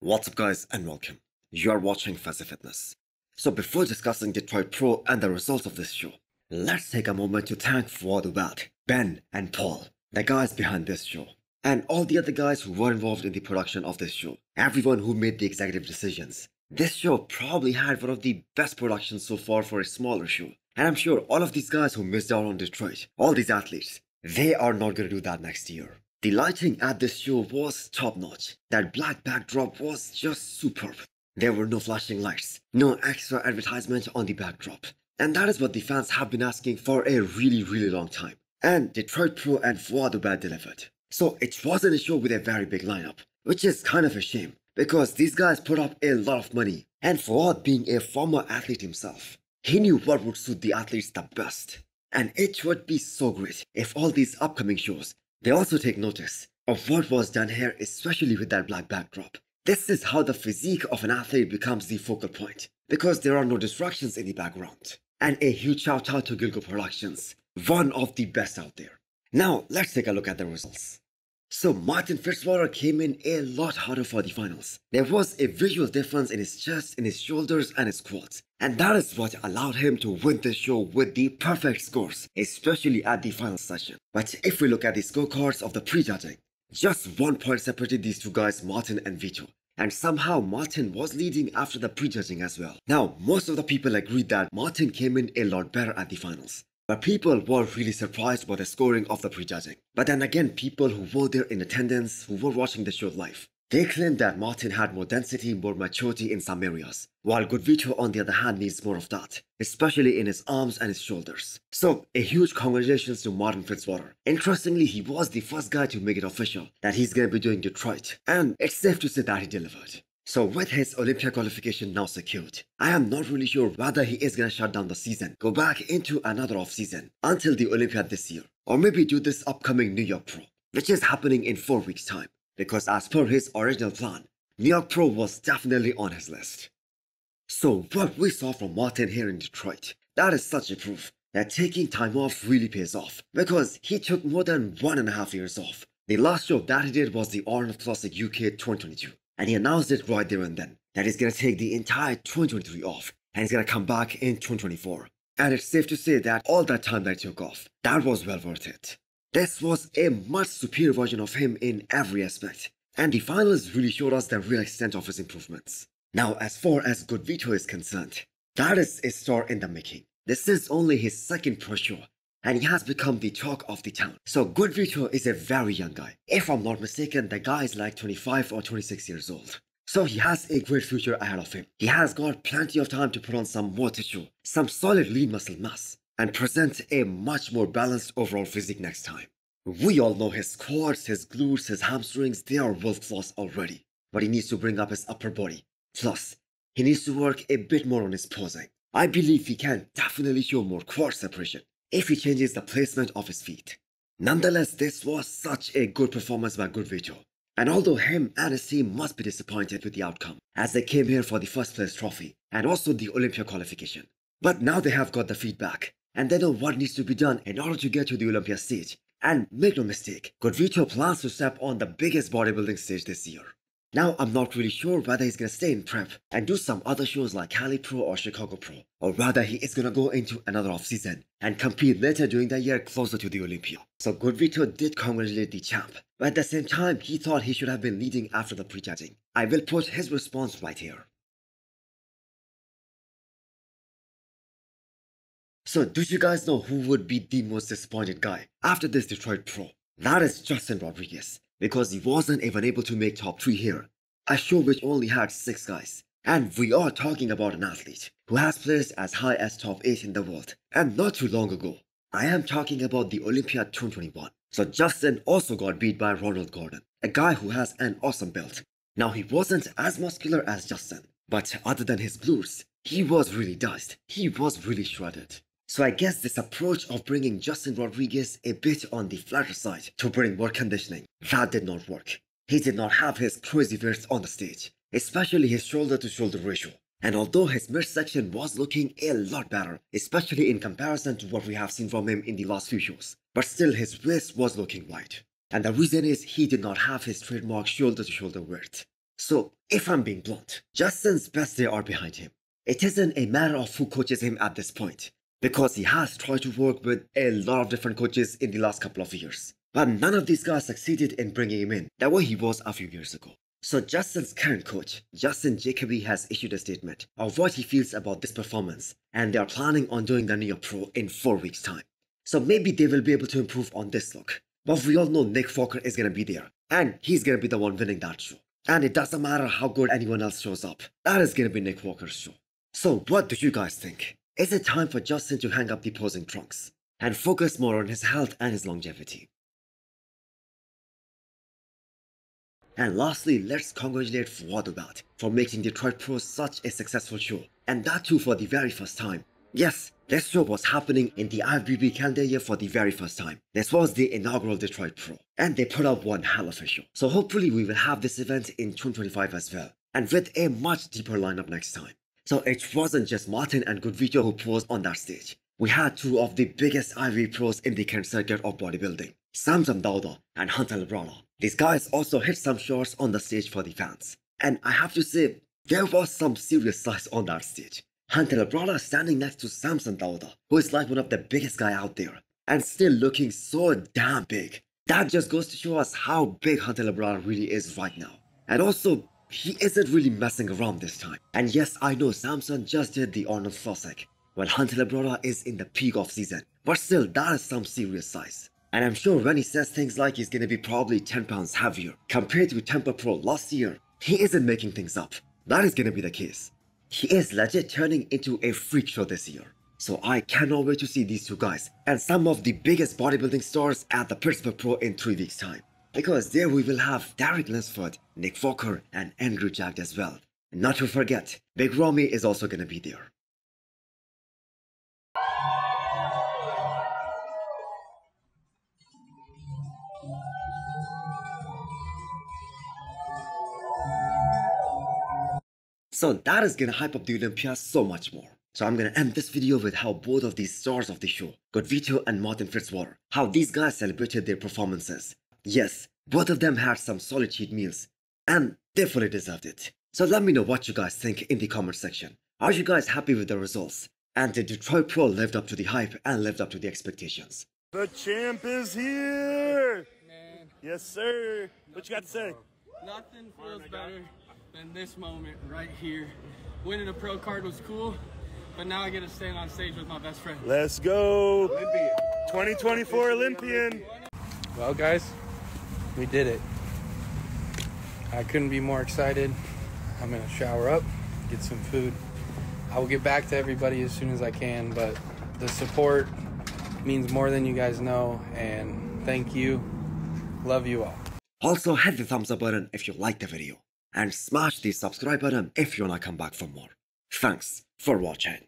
What's up guys and welcome. You are watching Fazi Fitness. So before discussing Detroit Pro and the results of this show, let's take a moment to thank Fouad Abaid, Ben and Paul, the guys behind this show, and all the other guys who were involved in the production of this show, everyone who made the executive decisions. This show probably had one of the best productions so far for a smaller show, and I'm sure all of these guys who missed out on Detroit, all these athletes, they are not going to do that next year. The lighting at this show was top-notch. That black backdrop was just superb. There were no flashing lights, no extra advertisement on the backdrop. And that is what the fans have been asking for a really long time. And Detroit Pro and Fouad Abaid delivered. So it wasn't a show with a very big lineup, which is kind of a shame, because these guys put up a lot of money. And Fouad, being a former athlete himself, he knew what would suit the athletes the best. And it would be so great if all these upcoming shows, they also take notice of what was done here, especially with that black backdrop. This is how the physique of an athlete becomes the focal point, because there are no distractions in the background. And a huge shout out to Gilco Productions, one of the best out there. Now, let's take a look at the results. So Martian-Fitzwater came in a lot harder for the finals. There was a visual difference in his chest, in his shoulders and his quads. And that is what allowed him to win this show with the perfect scores, especially at the final session. But if we look at the scorecards of the prejudging, just 1 point separated these two guys, Martin and Vito. And somehow Martin was leading after the prejudging as well. Now, most of the people agreed that Martin came in a lot better at the finals. But people were really surprised by the scoring of the prejudging. But then again, people who were there in attendance, who were watching the show live, they claimed that Martin had more density, more maturity in some areas, while Good Vito on the other hand needs more of that, especially in his arms and his shoulders. So, a huge congratulations to Martian-Fitzwater. Interestingly, he was the first guy to make it official that he's going to be doing Detroit, and it's safe to say that he delivered. So with his Olympia qualification now secured, I am not really sure whether he is going to shut down the season, go back into another off-season until the Olympiad this year, or maybe do this upcoming New York Pro, which is happening in 4 weeks' time, because as per his original plan, New York Pro was definitely on his list. So what we saw from Martin here in Detroit, that is such a proof that taking time off really pays off, because he took more than 1.5 years off. The last show that he did was the Arnold Classic UK 2022. And he announced it right there and then, that he's going to take the entire 2023 off, and he's going to come back in 2024. And it's safe to say that all that time that he took off, that was well worth it. This was a much superior version of him in every aspect, and the finals really showed us the real extent of his improvements. Now, as far as Good Vito is concerned, that is a star in the making. This is only his second pro show, and he has become the talk of the town. So Good Vito is a very young guy. If I'm not mistaken, the guy is like 25 or 26 years old. So he has a great future ahead of him. He has got plenty of time to put on some more tissue, some solid lean muscle mass, and present a much more balanced overall physique next time. We all know his quads, his glutes, his hamstrings, they are world class already. But he needs to bring up his upper body. Plus, he needs to work a bit more on his posing. I believe he can definitely show more quad separation if he changes the placement of his feet. Nonetheless, this was such a good performance by Good Vito. And although him and his team must be disappointed with the outcome, as they came here for the first place trophy and also the Olympia qualification. But now they have got the feedback, and they know what needs to be done in order to get to the Olympia stage. And make no mistake, Good Vito plans to step on the biggest bodybuilding stage this year. Now, I'm not really sure whether he's going to stay in prep and do some other shows like Cali Pro or Chicago Pro, or whether he is going to go into another off-season and compete later during the year closer to the Olympia. So Good Vito did congratulate the champ, but at the same time, he thought he should have been leading after the prejudging. I will put his response right here. So do you guys know who would be the most disappointed guy after this Detroit Pro? That is Justin Rodriguez, because he wasn't even able to make top 3 here, a show which only had 6 guys. And we are talking about an athlete who has placed as high as top 8 in the world, and not too long ago. I am talking about the Olympia 2021. So Justin also got beat by Ronald Gordon, a guy who has an awesome build. Now he wasn't as muscular as Justin, but other than his glutes, he was really diced, he was really shredded. So I guess this approach of bringing Justin Rodriguez a bit on the flatter side to bring more conditioning, that did not work. He did not have his crazy weights on the stage, especially his shoulder to shoulder ratio. And although his midsection was looking a lot better, especially in comparison to what we have seen from him in the last few shows, but still his waist was looking wide. And the reason is he did not have his trademark shoulder to shoulder width. So, if I'm being blunt, Justin's best days are behind him. It isn't a matter of who coaches him at this point, because he has tried to work with a lot of different coaches in the last couple of years. But none of these guys succeeded in bringing him in the way he was a few years ago. So Justin's current coach, Justin Jacoby, has issued a statement of what he feels about this performance, and they are planning on doing the Neo Pro in 4 weeks' time. So maybe they will be able to improve on this look. But we all know Nick Walker is going to be there, and he's going to be the one winning that show. And it doesn't matter how good anyone else shows up, that is going to be Nick Walker's show. So what do you guys think? Is it time for Justin to hang up the posing trunks and focus more on his health and his longevity? And lastly, let's congratulate Fouad Abaid for making Detroit Pro such a successful show, and that too for the very first time. Yes, this show was happening in the IFBB calendar year for the very first time. This was the inaugural Detroit Pro, and they put up one hell of a show. So hopefully we will have this event in 2025 as well, and with a much deeper lineup next time. So it wasn't just Martin and Goodvito who posed on that stage. We had two of the biggest IFBB pros in the current circuit of bodybuilding, Samson Hunter and Hunter Labrada. These guys also hit some shots on the stage for the fans. And I have to say, there was some serious size on that stage. Hunter Labrada standing next to Samson Hunter, who is like one of the biggest guy out there, and still looking so damn big. That just goes to show us how big Hunter Labrada really is right now. And also, he isn't really messing around this time. And yes, I know Samson just did the Arnold Classic, while Hunter Labrada is in the peak of season, but still, that is some serious size. And I'm sure when he says things like he's gonna be probably 10 pounds heavier compared to Temper Pro last year, he isn't making things up. That is gonna be the case. He is legit turning into a freak show this year. So I cannot wait to see these two guys and some of the biggest bodybuilding stars at the Pittsburgh Pro in 3 weeks time. Because there we will have Derek Linsford, Nick Walker, and Andrew Jacked as well. And not to forget, Big Romy is also gonna be there. So that is gonna hype up the Olympia so much more. So I'm gonna end this video with how both of these stars of the show, Goodvito and Martin-Fitzwater, how these guys celebrated their performances. Yes, both of them had some solid cheat meals, and they fully deserved it. So let me know what you guys think in the comment section. Are you guys happy with the results? And did Detroit Pro lived up to the hype and lived up to the expectations? The champ is here! Man, Yes, sir! What you got to say? nothing feels better than this moment right here. Winning a pro card was cool, but now I get to stand on stage with my best friend. Let's go! 2024 Olympian! Well, guys, we did it. I couldn't be more excited. I'm gonna shower up, get some food. I will get back to everybody as soon as I can, but the support means more than you guys know, and thank you. Love you all. Also hit the thumbs up button if you liked the video, and smash the subscribe button if you wanna come back for more. Thanks for watching.